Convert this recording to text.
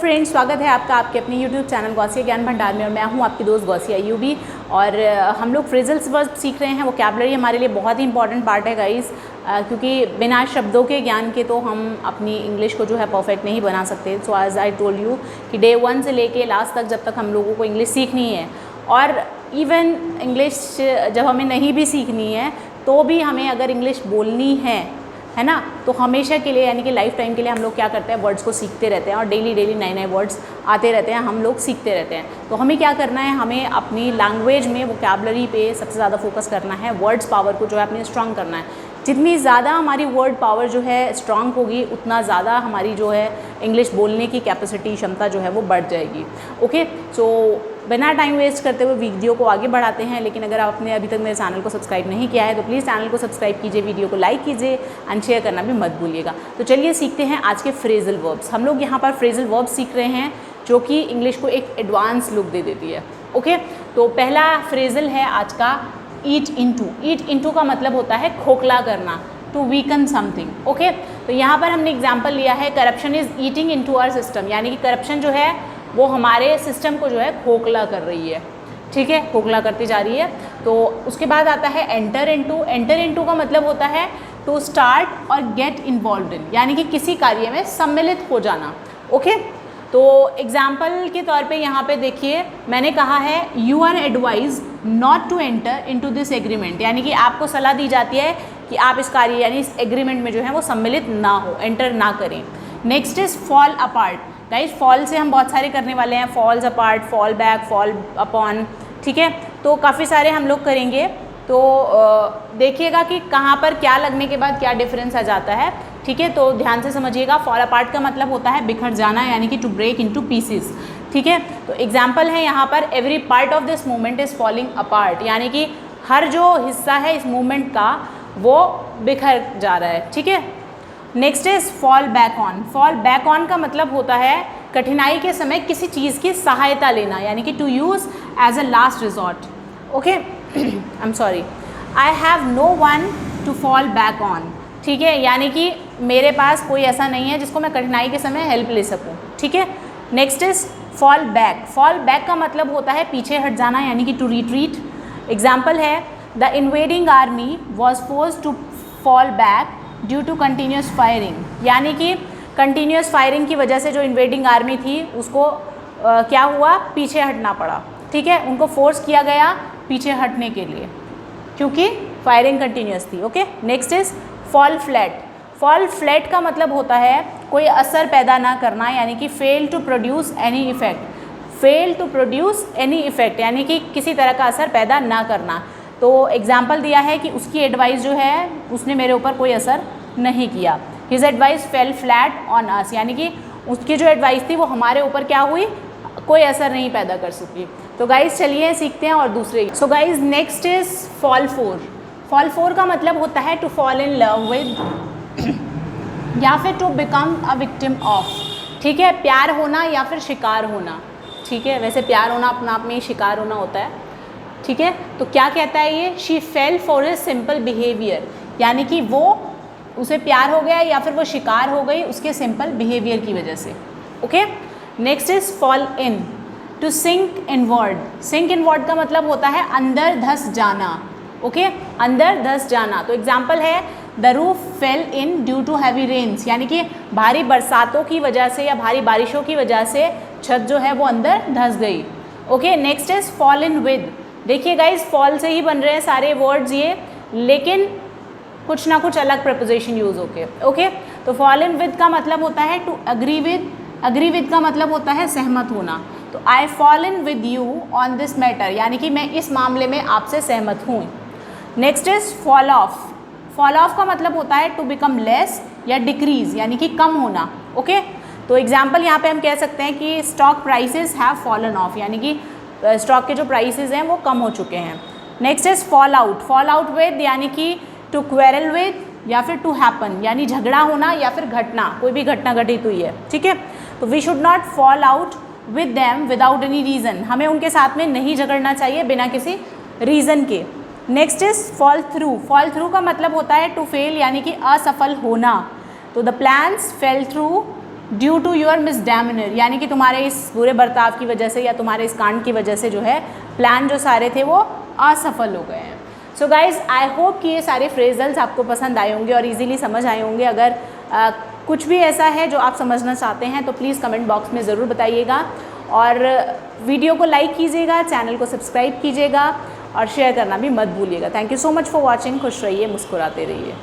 Friends, स्वागत है आपका आपके अपने YouTube चैनल गौसिया ज्ञान भंडार में। और मैं हूं आपकी दोस्त गौसिया यूबी। और हम लोग फ्रेजल्स वर्ब सीख रहे हैं। वोकैबुलरी हमारे लिए बहुत ही इंपॉर्टेंट पार्ट है गाइस, क्योंकि बिना शब्दों के ज्ञान के तो हम अपनी इंग्लिश को जो है परफेक्ट नहीं बना सकते। So as I told you कि डे 1 से लेके लास्ट तक जब तक हम लोगों को इंग्लिश सीखनी है, और इवन इंग्लिश जब हमें नहीं भी सीखनी है तो भी हमें अगर इंग्लिश बोलनी है ना, तो हमेशा के लिए यानी कि लाइफ टाइम के लिए हम लोग क्या करते हैं, वर्ड्स को सीखते रहते हैं। और डेली नए नए वर्ड्स आते रहते हैं, हम लोग सीखते रहते हैं। तो हमें क्या करना है, हमें अपनी लैंग्वेज में वोकैबुलरी पे सबसे ज़्यादा फोकस करना है। वर्ड्स पावर को जो है अपनी स्ट्रांग करना है। जितनी ज़्यादा हमारी वर्ड पावर जो है स्ट्रांग होगी, उतना ज़्यादा हमारी जो है इंग्लिश बोलने की कैपेसिटी, क्षमता जो है वो बढ़ जाएगी। ओके, सो बिना टाइम वेस्ट करते हुए वीडियो को आगे बढ़ाते हैं। लेकिन अगर आपने अभी तक मेरे चैनल को सब्सक्राइब नहीं किया है तो प्लीज़ चैनल को सब्सक्राइब कीजिए, वीडियो को लाइक कीजिए एंड शेयर करना भी मत भूलिएगा। तो चलिए सीखते हैं आज के फ्रेजल वर्ब्स। हम लोग यहाँ पर फ्रेजल वर्ब्स सीख रहे हैं जो कि इंग्लिश को एक एडवांस लुक दे देती है। ओके, तो पहला फ्रेजल है आज का ईट इनटू। ईट इनटू का मतलब होता है खोखला करना, टू वीकन समथिंग। ओके, तो यहाँ पर हमने एग्जाम्पल लिया है corruption is eating into our system, यानी कि करप्शन जो है वो हमारे सिस्टम को जो है खोखला कर रही है। ठीक है, खोखला करती जा रही है। तो उसके बाद आता है एंटर इनटू। एंटर इनटू का मतलब होता है टू स्टार्ट और गेट इन्वॉल्व्ड इन, यानी कि किसी कार्य में सम्मिलित हो जाना। ओके, तो एग्जाम्पल के तौर पे यहाँ पे देखिए, मैंने कहा है you are advise not to enter into this agreement, यानी कि आपको सलाह दी जाती है कि आप इस कार्य यानी इस एग्रीमेंट में जो है वो सम्मिलित ना हो, एंटर ना करें। Next is fall apart. Guys, fall से हम बहुत सारे करने वाले हैं, falls apart, fall back, fall upon. ठीक है, तो काफ़ी सारे हम लोग करेंगे। तो देखिएगा कि कहाँ पर क्या लगने के बाद क्या डिफरेंस आ जाता है। ठीक है, तो ध्यान से समझिएगा। फॉल अपार्ट का मतलब होता है बिखर जाना, यानी कि टू ब्रेक इनटू पीसेस। ठीक है, तो एग्जाम्पल है यहाँ पर every part of this movement is falling apart, यानी कि हर जो हिस्सा है इस मूवमेंट का वो बिखर जा रहा है। ठीक है, next is fall back on. Fall back on का मतलब होता है कठिनाई के समय किसी चीज़ की सहायता लेना, यानी कि to use as a last resort. Okay, I am sorry, I have no one to fall back on. ठीक है, यानी कि मेरे पास कोई ऐसा नहीं है जिसको मैं कठिनाई के समय हेल्प ले सकूं। ठीक है, next is fall back. Fall back का मतलब होता है पीछे हट जाना, यानी कि टू रिट्रीट। एग्जाम्पल है the invading army was forced to fall back due to continuous firing, यानी कि कंटिन्यूस फायरिंग की वजह से जो इन्वेडिंग आर्मी थी उसको क्या हुआ, पीछे हटना पड़ा। ठीक है, उनको फोर्स किया गया पीछे हटने के लिए क्योंकि फायरिंग कंटिन्यूस थी। Okay, next is fall flat. Fall flat का मतलब होता है कोई असर पैदा ना करना, यानी कि fail to produce any effect. Fail to produce any effect, यानी कि किसी तरह का असर पैदा ना करना। तो एग्जाम्पल दिया है कि उसकी एडवाइस जो है उसने मेरे ऊपर कोई असर नहीं किया। His advice fail flat on us, यानी कि उसकी जो एडवाइस थी वो हमारे ऊपर क्या हुई, कोई असर नहीं पैदा कर सकी। तो गाइज चलिए सीखते हैं और दूसरे। So guys next is fall for. Fall for का मतलब होता है to fall in love with या फिर to become a victim of. ठीक है, प्यार होना या फिर शिकार होना। ठीक है, वैसे प्यार होना अपना आप में ही शिकार होना होता है। ठीक है, तो क्या कहता है ये, she fail for his simple behaviour, यानी कि वो उसे प्यार हो गया या फिर वो शिकार हो गई उसके सिंपल बिहेवियर की वजह से। Okay, next is fall in, to sink inward. Sink inward का मतलब होता है अंदर धंस जाना। ओके, अंदर धंस जाना। तो एग्जाम्पल है the roof fell in due to heavy rains, यानी कि भारी बरसातों की वजह से या भारी बारिशों की वजह से छत जो है वो अंदर धंस गई। Okay, next is fall in with. देखिए गाइज, फॉल से ही बन रहे हैं सारे वर्ड्स ये, लेकिन कुछ ना कुछ अलग प्रपोजिशन यूज़ होके। ओके, तो फॉल इन विद का मतलब होता है to agree with. Agree with का मतलब होता है सहमत होना। तो I fall in with you on this matter, यानी कि मैं इस मामले में आपसे सहमत हूँ। Next is fall off. Fall off का मतलब होता है टू बिकम लेस या डिक्रीज, यानी कि कम होना। ओके, तो एग्जाम्पल यहाँ पे हम कह सकते हैं कि stock prices have fallen of, यानी कि स्टॉक के जो प्राइसेस हैं वो कम हो चुके हैं। Next is fall out. Fall out with, यानी कि टू क्वेरल विद या फिर टू हैपन, यानी झगड़ा होना या फिर घटना, कोई भी घटना घटित हुई है। ठीक है, तो we should not fall out with them without any reason, हमें उनके साथ में नहीं झगड़ना चाहिए बिना किसी रीज़न के। Next is fall through. Fall through का मतलब होता है टू फेल, यानी कि असफल होना। तो the plans fail through due to your misdemeanour, यानी कि तुम्हारे इस बुरे बर्ताव की वजह से या तुम्हारे इस कांड की वजह से जो है प्लान जो सारे थे वो असफल हो गए हैं। सो गाइज आई होप कि ये सारे फ्रेजल्स आपको पसंद आए होंगे और इजीली समझ आए होंगे। अगर कुछ भी ऐसा है जो आप समझना चाहते हैं तो प्लीज़ कमेंट बॉक्स में ज़रूर बताइएगा और वीडियो को लाइक कीजिएगा, चैनल को सब्सक्राइब कीजिएगा और शेयर करना भी मत भूलिएगा। Thank you so much for watching. खुश रहिए, मुस्कुराते रहिए।